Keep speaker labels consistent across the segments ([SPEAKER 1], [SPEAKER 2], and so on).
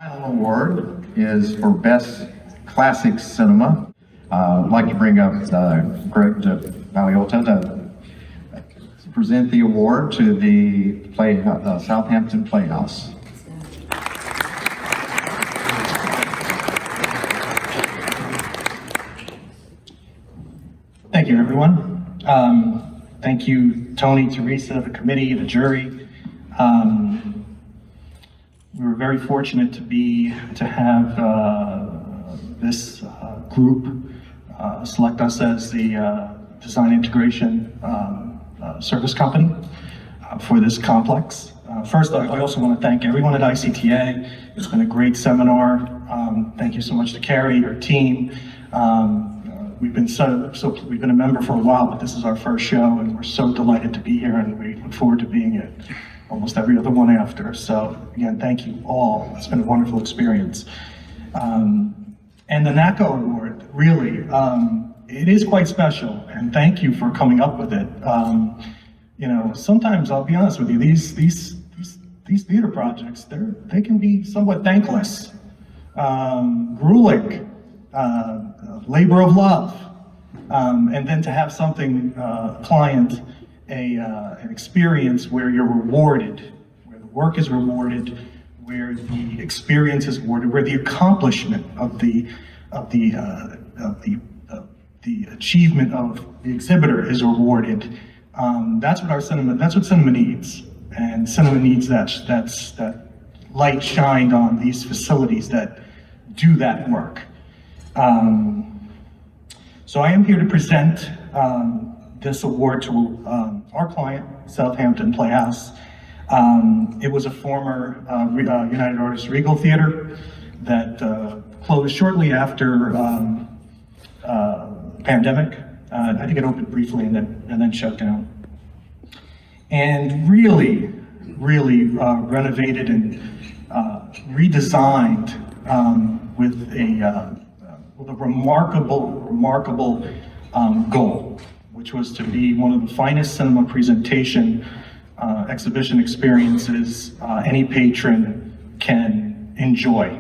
[SPEAKER 1] Final award is for Best Classic Cinema. I'd like to bring up Gregg Paliotta to present the award to the Southampton Playhouse.
[SPEAKER 2] Thank you, everyone. Thank you, Tony, Teresa, the committee, the jury. We were very fortunate to have this group select us as the design integration service company for this complex. First, I also want to thank everyone at ICTA. It's been a great seminar. Thank you so much to Carrie, her team. We've been we've been a member for a while, but this is our first show, and we're so delighted to be here, and we look forward to being at almost every other one after. So again, thank you all. It's been a wonderful experience. And the NACO Award, really, it is quite special, and thank you for coming up with it. You know, sometimes I'll be honest with you, these theater projects, they can be somewhat thankless, grueling. Labor of love, and then to have something, client, an experience where you're rewarded, where the work is rewarded, where the experience is rewarded, where the accomplishment of the achievement of the exhibitor is rewarded. That's what cinema needs, and cinema needs that light shined on these facilities that do that work. So I am here to present this award to our client, Southampton Playhouse. It was a former United Artists Regal Theater that closed shortly after pandemic. I think it opened briefly and then shut down. And really renovated and redesigned with a remarkable goal, which was to be one of the finest cinema presentation exhibition experiences any patron can enjoy.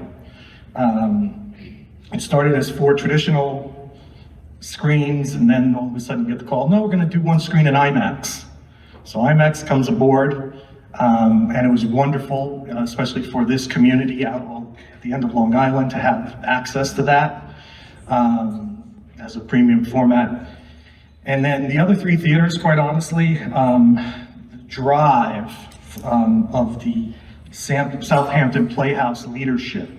[SPEAKER 2] It started as 4 traditional screens, and then all of a sudden you get the call, no, we're going to do 1 screen in IMAX. So IMAX comes aboard, and it was wonderful, especially for this community out at the end of Long Island to have access to that. As a premium format. And then the other 3 theaters, quite honestly, the drive of the Southampton Playhouse leadership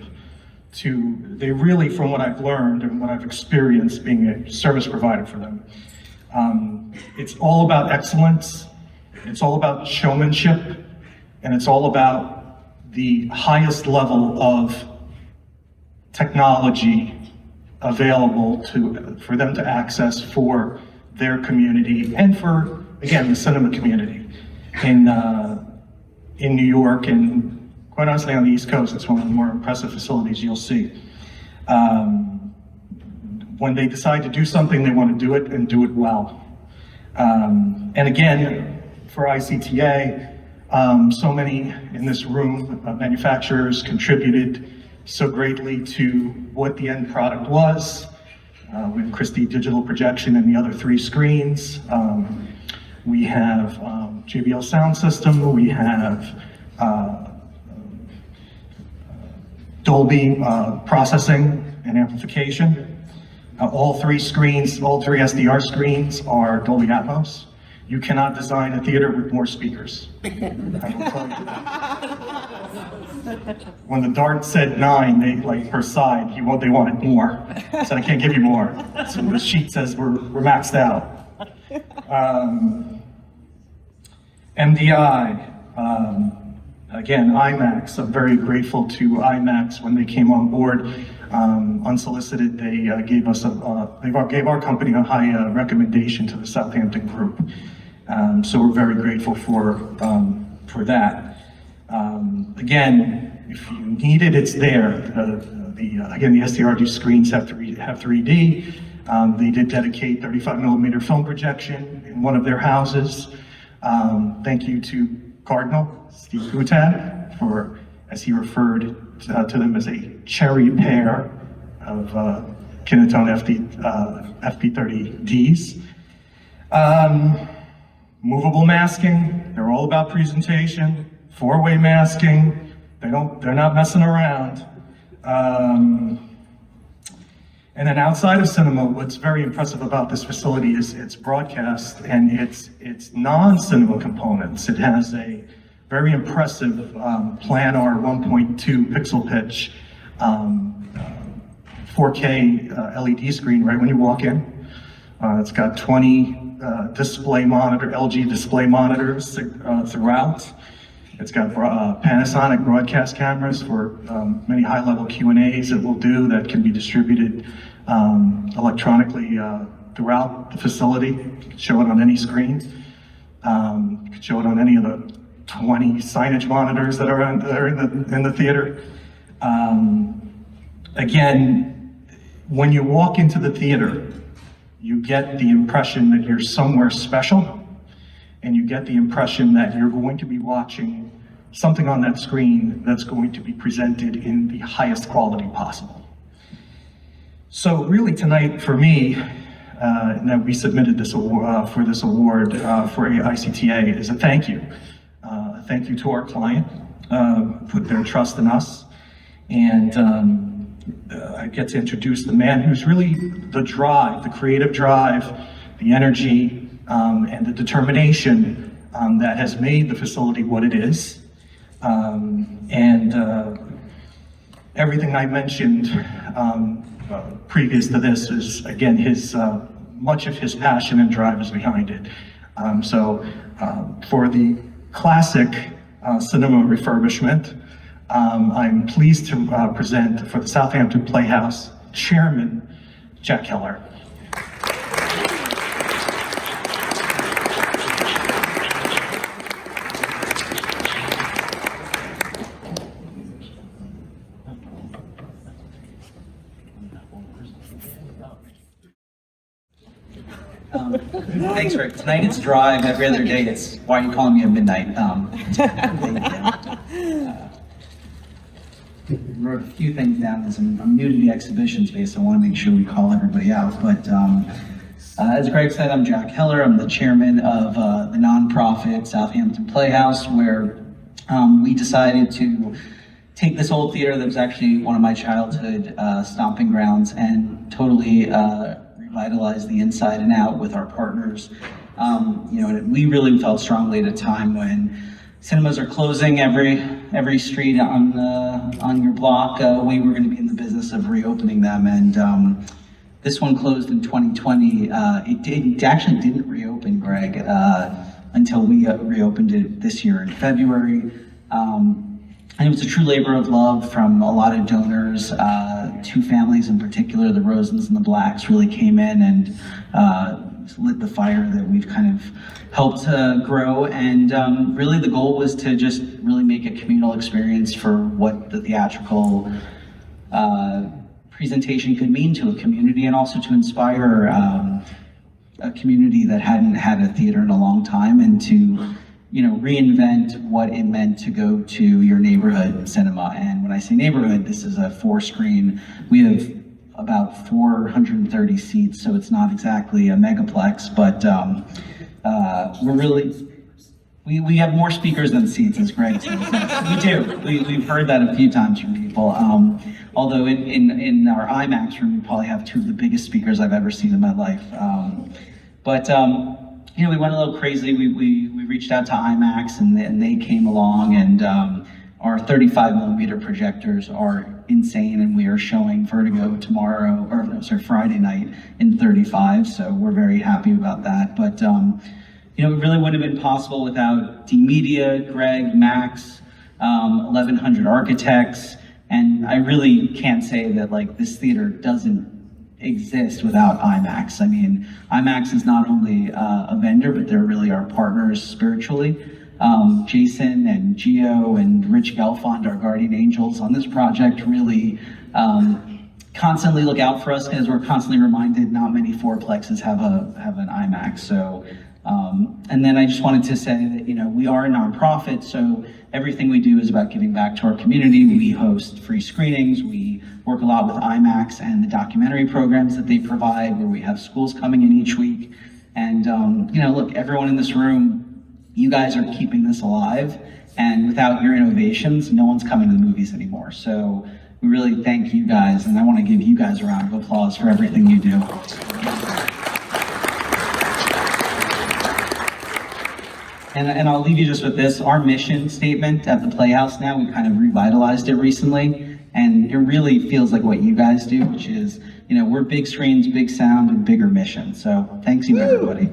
[SPEAKER 2] they really, from what I've learned and what I've experienced being a service provider for them, it's all about excellence, it's all about showmanship, and it's all about the highest level of technology available for them to access for their community and for, again, the cinema community in New York, and quite honestly on the East Coast. It's one of the more impressive facilities you'll see. When they decide to do something, they want to do it and do it well. And again, for ICTA, so many in this room, manufacturers contributed so greatly to what the end product was, with Christie digital projection and the other 3 screens. We have JBL sound system, we have Dolby processing and amplification. All 3 screens, all 3 SDR screens are Dolby Atmos. You cannot design a theater with more speakers. I will tell you that. When the dart said 9, per side, they wanted more. I said, I can't give you more. So the sheet says we're maxed out. MDI, again, IMAX. I'm very grateful to IMAX when they came on board. Unsolicited, they gave our company a high recommendation to the Southampton group. So we're very grateful for that. Again, if you need it, it's there. Again, the SDR screens have 3D. They did dedicate 35mm film projection in one of their houses. Thank you to Cardinal, Steve Gutad, as he referred to them as a cherry pair of Kinetone FP30Ds. Movable masking, they're all about presentation. Four-way masking, they're not messing around. And then outside of cinema, what's very impressive about this facility is its broadcast and its non-cinema components. It has a very impressive planar 1.2 pixel pitch 4K LED screen right when you walk in. It's got 20 LG display monitors throughout. It's got Panasonic broadcast cameras for many high-level Q&As it will do that can be distributed electronically throughout the facility. You can show it on any screen. You can show it on any of the 20 signage monitors that are in the theater. Again, when you walk into the theater, you get the impression that you're somewhere special, and you get the impression that you're going to be watching something on that screen that's going to be presented in the highest quality possible. So really tonight for me, that we submitted this award, for ICTA is a thank you. A thank you to our client, put their trust in us, and I get to introduce the man who's really the drive, the creative drive, the energy, and the determination that has made the facility what it is. Everything I mentioned previous to this is, again, much of his passion and drive is behind it. For the classic cinema refurbishment, I'm pleased to present for the Southampton Playhouse Chairman, Jack Keller.
[SPEAKER 3] Thanks, Rick. Tonight it's Drive. Every other day it's Why Are You Calling Me at Midnight? Wrote a few things down as I'm new to the exhibition space, so I want to make sure we call everybody out. But as Greg said, I'm Jack Heller. I'm the chairman of the nonprofit Southampton Playhouse, where we decided to take this old theater that was actually one of my childhood stomping grounds and totally revitalize the inside and out with our partners. We really felt strongly at a time when cinemas are closing every street on your block. We were going to be in the business of reopening them, and this one closed in 2020. It actually didn't reopen, Greg, until we reopened it this year in February. And it was a true labor of love from a lot of donors. Two families in particular, the Rosens and the Blacks, really came in and lit the fire that we've kind of helped grow. And really the goal was to just really make a communal experience for what the theatrical presentation could mean to a community, and also to inspire a community that hadn't had a theater in a long time, and to reinvent what it meant to go to your neighborhood cinema. And when I say neighborhood, this is a 4-screen. We have about 430 seats, so it's not exactly a megaplex, but we have more speakers than seats, as Greg says. We do. We've heard that a few times from people. Although in our IMAX room, we probably have 2 of the biggest speakers I've ever seen in my life. We went a little crazy. We reached out to IMAX, and they came along, and our 35mm projectors are insane, and we are showing Vertigo Friday night in 35, so we're very happy about that. But it really wouldn't have been possible without D-Media, Greg, Max, 1100 Architects, and I really can't say that this theater doesn't exist without IMAX. I mean, IMAX is not only a vendor, but they're really our partners spiritually. Jason and Gio and Rich Gelfond, our guardian angels on this project, really constantly look out for us, because we're constantly reminded not many fourplexes have an IMAX. So And then I just wanted to say that, we are a nonprofit, so everything we do is about giving back to our community. We host free screenings. We work a lot with IMAX and the documentary programs that they provide, where we have schools coming in each week. And, look, everyone in this room, you guys are keeping this alive. And without your innovations, no one's coming to the movies anymore. So we really thank you guys, and I want to give you guys a round of applause for everything you do. And I'll leave you just with this. Our mission statement at the Playhouse now, we kind of revitalized it recently, and it really feels like what you guys do, which is, we're big screens, big sound, and bigger mission. So thanks you, everybody.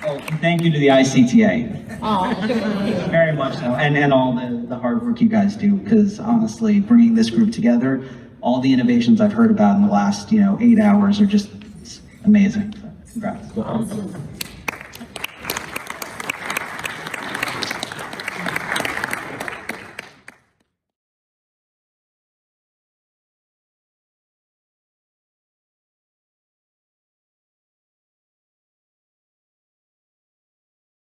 [SPEAKER 3] Oh, and thank you to the ICTA.
[SPEAKER 4] Oh.
[SPEAKER 3] Very much so, and all the hard work you guys do, because honestly, bringing this group together, all the innovations I've heard about in the last, 8 hours are just amazing. So, congrats.